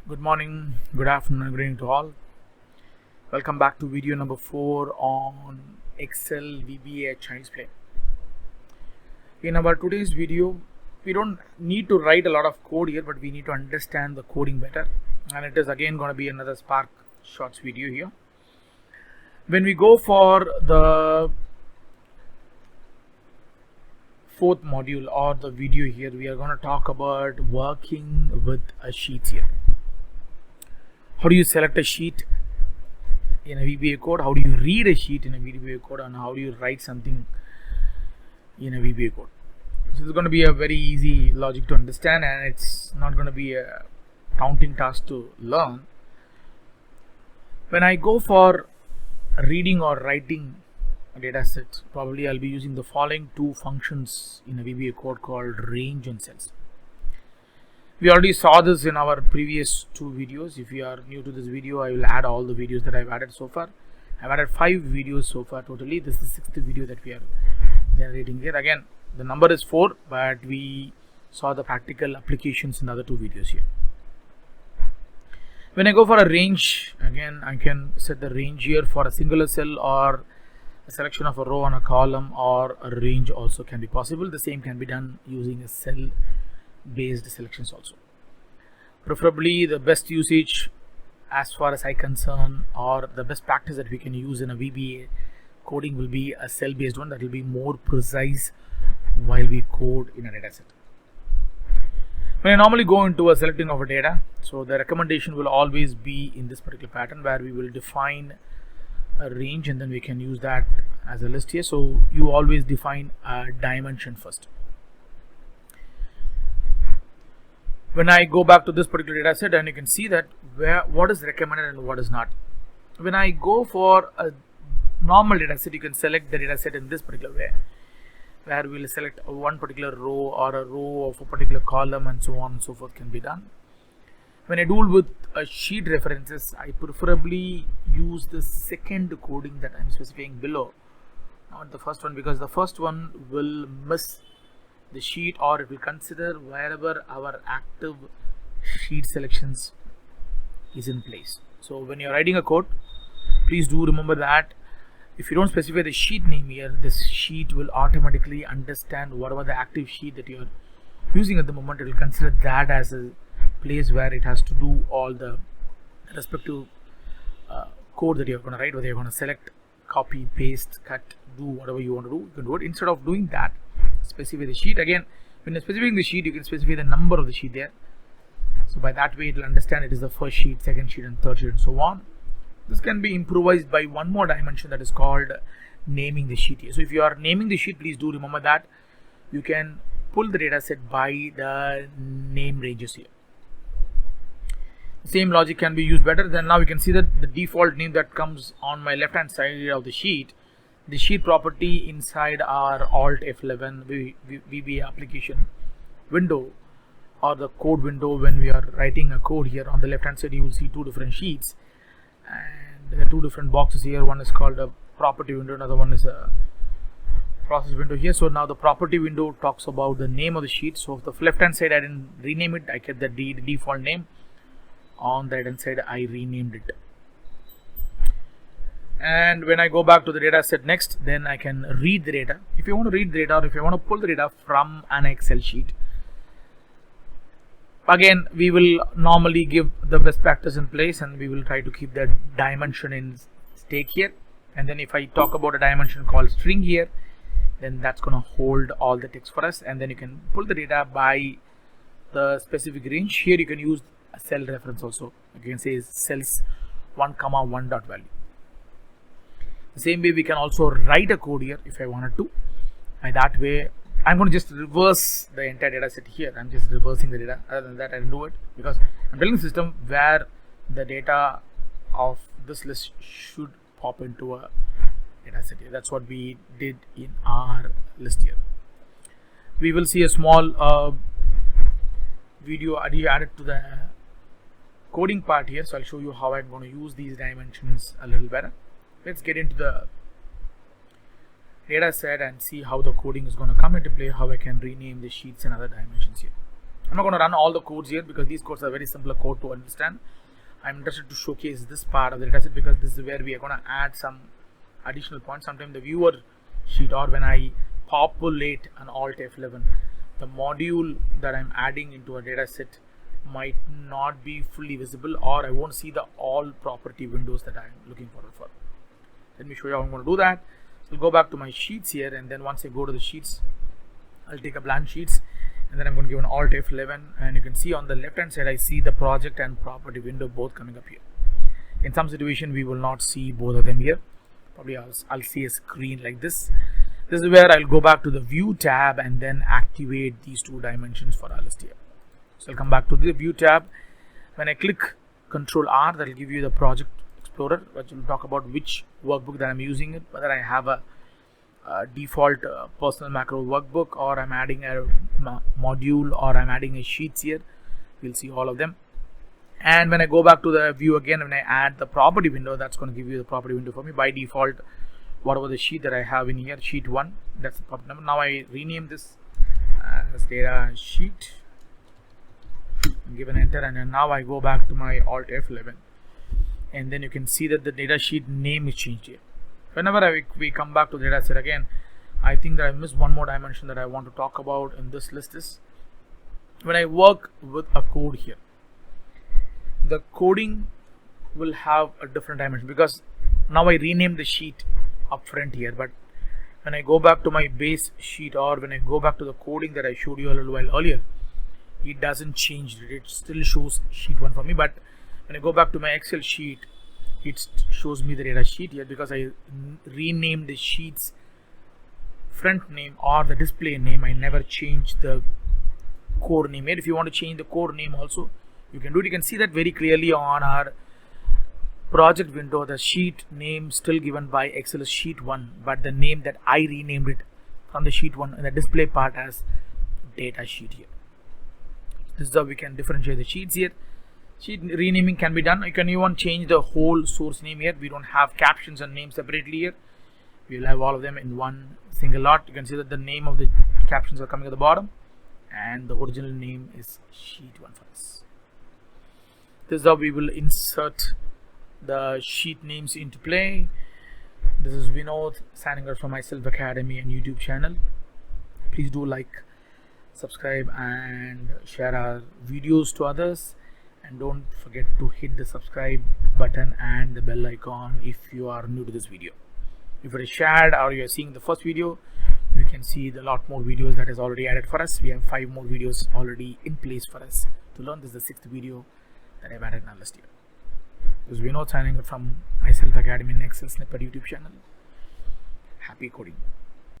Good morning, good afternoon, good evening to all. Welcome back to video number 4 on Excel VBA Chinese Play. In our today's video, we don't need to write a lot of code here, but we need to understand the coding better. And it is again going to be another Spark Shorts video here. When we go for the fourth module or the video here, we are going to talk about working with a sheet here. How do you select a sheet in a VBA code? How do you read a sheet in a VBA code? And how do you write something in a VBA code? So this is going to be a very easy logic to understand, and it's not going to be a counting task to learn. When I go for reading or writing a data set, probably I'll be using the following two functions in a VBA code called range and cells. We already saw this in our previous two videos. If you are new to this video, I will add all the videos that I've added so far. I've added 5 videos so far totally. This is the 6th video that we are generating here. Again, the number is 4, but we saw the practical applications in the other 2 videos here. When I go for a range, again, I can set the range here for a singular cell or a selection of a row on a column, or a range also can be possible. The same can be done using a cell based selections also. Preferably the best usage as far as I concern, or the best practice that we can use in a VBA coding will be a cell based one that will be more precise while we code in a data set. When I normally go into a selecting of a data, so the recommendation will always be in this particular pattern where we will define a range and then we can use that as a list here. So you always define a dimension first. When I go back to this particular data set, and you can see that what is recommended and what is not. When I go for a normal data set, you can select the data set in this particular way, where we will select one particular row or a row of a particular column and so on and so forth can be done. When I do with a sheet references, I preferably use the second coding that I'm specifying below, not the first one, because the first one will miss the sheet, or it will consider wherever our active sheet selections is in place. So when you're writing a code, please do remember that if you don't specify the sheet name here, this sheet will automatically understand whatever the active sheet that you're using at the moment. It will consider that as a place where it has to do all the respective code that you're going to write, whether you're going to select, copy, paste, cut, do whatever you want to do, you can do it. Instead of doing that, specify the sheet. Again, when you're specifying the sheet, you can specify the number of the sheet there. So by that way, it will understand it is the first sheet, second sheet, and third sheet, and so on. This can be improvised by one more dimension that is called naming the sheet here. So if you are naming the sheet, please do remember that you can pull the data set by the name ranges here. The same logic can be used better. Then now you can see that the default name that comes on my left hand side of the sheet, the sheet property inside our Alt F11 VBA application window, or the code window. When we are writing a code here on the left hand side, you will see 2 different sheets, and there are 2 different boxes here. One is called a property window, another one is a process window here. So now the property window talks about the name of the sheet. So if the left hand side I didn't rename it, I kept the default name. On the right hand side I renamed it. And when I go back to the data set next, then I can read the data. If you want to read the data, or if you want to pull the data from an Excel sheet, again we will normally give the best practice in place, and we will try to keep the dimension in stake here. And then if I talk about a dimension called string here, then that's going to hold all the text for us, and then you can pull the data by the specific range. Here you can use a cell reference also. You can say cells 1, 1 dot value. The same way we can also write a code here if I wanted to. By that way, I'm going to just reverse the entire data set here. I'm just reversing the data. Other than that, I didn't do it because I'm telling the system where the data of this list should pop into a data set here. That's what we did in our list here. We will see a small video added to the coding part here. So I'll show you how I'm going to use these dimensions a little better. Let's get into the data set and see how the coding is going to come into play, how I can rename the sheets and other dimensions here. I'm not going to run all the codes here because these codes are very simple code to understand. I'm interested to showcase this part of the dataset because this is where we are going to add some additional points. Sometimes the viewer sheet, or when I populate an Alt F11, the module that I'm adding into a dataset might not be fully visible, or I won't see the all property windows that I'm looking forward for. Let me show you how I'm going to do that. So I'll go back to my sheets here, and then once I go to the sheets, I'll take a blank sheets, and then I'm going to give an Alt F11, and you can see on the left hand side I see the project and property window both coming up here. In some situation we will not see both of them here. Probably I'll see a screen like this. This is where I'll go back to the view tab and then activate these two dimensions for our list here. So I'll come back to the view tab. When I click Control R, that will give you the project explorer, which will talk about which workbook that I'm using it, whether I have a default personal macro workbook, or I'm adding a module, or I'm adding a sheets here. We'll see all of them. And when I go back to the view again, when I add the property window, that's going to give you the property window for me. By default, whatever the sheet that I have in here, sheet 1, that's the property number. Now I rename this as data sheet, give an enter, and then now I go back to my Alt F11, and then you can see that the data sheet name is changed here. Whenever we come back to the data set again, I think that I missed one more dimension that I want to talk about in this list is when I work with a code here, the coding will have a different dimension because now I renamed the sheet up front here. But when I go back to my base sheet, or when I go back to the coding that I showed you a little while earlier, it doesn't change. It still shows sheet 1 for me. But when I go back to my Excel sheet, it shows me the data sheet here because I renamed the sheet's front name or the display name. I never changed the core name here. If you want to change the core name also, you can do it. You can see that very clearly on our project window. The sheet name still given by Excel is sheet 1, but the name that I renamed it from the sheet 1 in the display part as data sheet here. This is how we can differentiate the sheets here. Sheet renaming can be done. You can even change the whole source name here. We don't have captions and names separately here. We'll have all of them in one single lot. You can see that the name of the captions are coming at the bottom, and the original name is sheet 1 for us. This is how we will insert the sheet names into play. This is Vinod signing out from myself Academy and YouTube channel. Please do like, subscribe, and share our videos to others, and don't forget to hit the subscribe button and the bell icon if you are new to this video. If it is shared or you are seeing the first video, you can see the lot more videos that is already added for us. We have 5 more videos already in place for us to learn. This is the 6th video that I've added in our list here. This is Vinod signing out from myself Academy and Excel Snippet YouTube channel. Happy coding.